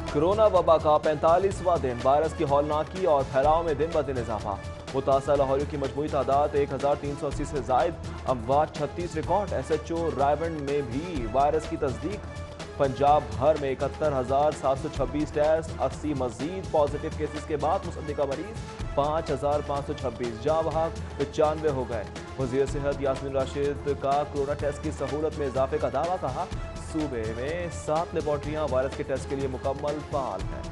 Corona वबा का 45वां दिन, वायरस की हौलनाकी और फैलाव में दिन ब दिन इजाफा। मुतासर लाहौरियों की मजमूई तादाद 1380 से जायद, अमवात 36 रिकॉर्ड। SHO रायवंड में भी वायरस की तस्दीक। पंजाब भर में 71,726 टेस्ट, 80 मजीद पॉजिटिव केसेस के बाद मुसद्दिका मरीज 5,526, जाँ बहक 95 हो गए। वज़ीर सेहत यास्मीन राशिद का कोरोना टेस्ट की सहूलत में इजाफे का दावा, कहा सूबे में 7 लेबॉर्ट्रियां वायरस के टेस्ट के लिए मुकम्मल फाल हैं।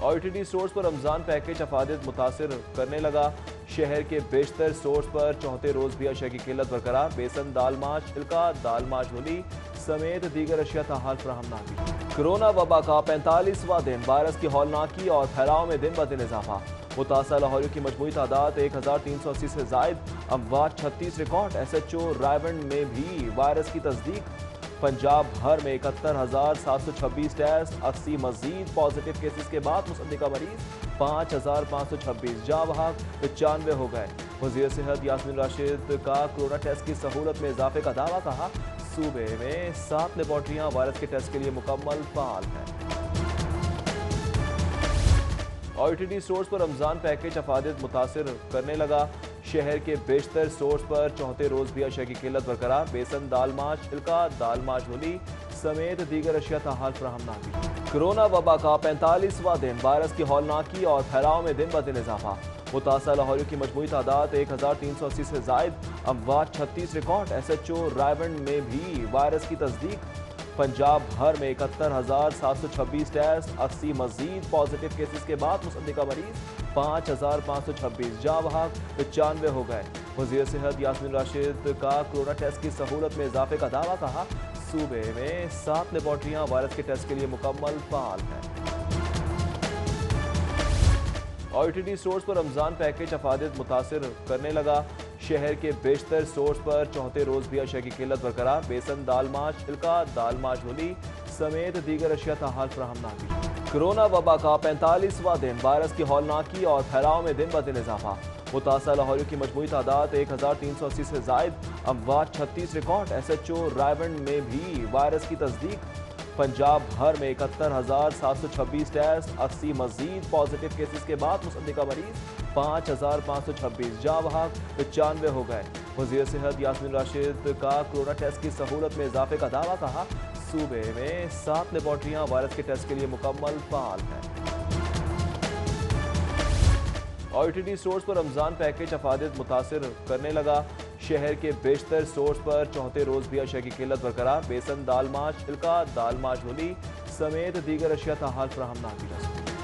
OUTD स्टोर्स पर रमजान पैकेज अफादियत मुतासिर करने लगा। शहर के बेशतर स्टोर्स पर चौथे रोज भी अशिया की किल्लत बरकरार। बेसन, दाल माश, छिलका, दाल माश झोली समेत दीगर अशिया ताहाल फराहम ना की। कोरोना वबा का 45वां दिन, वायरस की हौलनाकी और फैलाव में दिन ब दिन इजाफा। मुतासर लाहौरियों की मजमूई तादाद 1380 से जायद, अमवात 36 रिकॉर्ड। SHO रायवंड में भी वायरस की तस्दीक। पंजाब भर में 71,726 टेस्ट, 80 मजीद पॉजिटिव केसेस के बाद मुसद्दिका मरीज 5,526, जाँ बहक 95 हो गए। वज़ीर सेहत यास्मीन राशिद का कोरोना टेस्ट की सहूलत में इजाफे का दावा, कहा सूबे में 7 लेबॉर्ट्रियां वायरस के टेस्ट के लिए मुकम्मल फाल हैं। OUTD स्टोर्स पर रमजान पैकेज अफादियत मुतासिर करने लगा। शहर के बेशतर स्टोर्स पर चौथे रोज भी अशिया की किल्लत बरकरार। बेसन, दाल माश, छिलका, दाल माश झोली समेत दीगर अशिया ताहाल फराहम ना की। कोरोना वबा का 45वां दिन, वायरस की हौलनाकी और फैलाव में दिन ब दिन इजाफा। मुतासर लाहौरियों की मजमूई तादाद 1380 से जायद, अमवात 36 रिकॉर्ड। SHO रायवंड में भी वायरस की तस्दीक। पंजाब भर में 71,726 टेस्ट, 80 मजीद पॉजिटिव केसेस के बाद मुसद्दिका मरीज 5,526, जाँ बहक 95 हो गए। वज़ीर सेहत यास्मीन राशिद का कोरोना टेस्ट की सहूलत में इजाफे का दावा, कहा सूबे में 7 लेबॉर्ट्रियां वायरस के टेस्ट के लिए मुकम्मल फाल हैं। OUTD स्टोर्स पर रमजान पैकेज अफादियत मुतासिर करने लगा। शहर के बेशतर स्टोर्स पर चौथे रोज भी अशिया की किल्लत बरकरार। बेसन, दाल माश, छिलका, दाल माश झोली समेत दीगर अशिया ताहाल फराहम ना की। कोरोना वबा का 45वां दिन, वायरस की हौलनाकी और फैलाव में दिन ब दिन इजाफा। मुतासर लाहौरियों की मजमूई तादाद 1380 से जायद, अमवात 36 रिकॉर्ड। SHO रायवंड में भी वायरस की तस्दीक। पंजाब भर में 71,726 टेस्ट, 80 मजीद पॉजिटिव केसेस के बाद मुसद्दिका मरीज 5,526, जाँ बहक 95 हो गए। वज़ीर सेहत यास्मीन राशिद का कोरोना टेस्ट की सहूलत में इजाफे का दावा, कहा सूबे में 7 लेबॉर्ट्रियां वायरस के टेस्ट के लिए मुकम्मल फाल हैं। OUTD स्टोर्स पर रमजान पैकेज अफादियत मुतासिर करने लगा। शहर के बेशतर स्टोर्स पर चौथे रोज भी अशिया की किल्लत बरकरार। बेसन, दाल माश, छिलका, दाल माश झोली समेत दीगर अशिया ताहाल फराहम ना की जा सकती।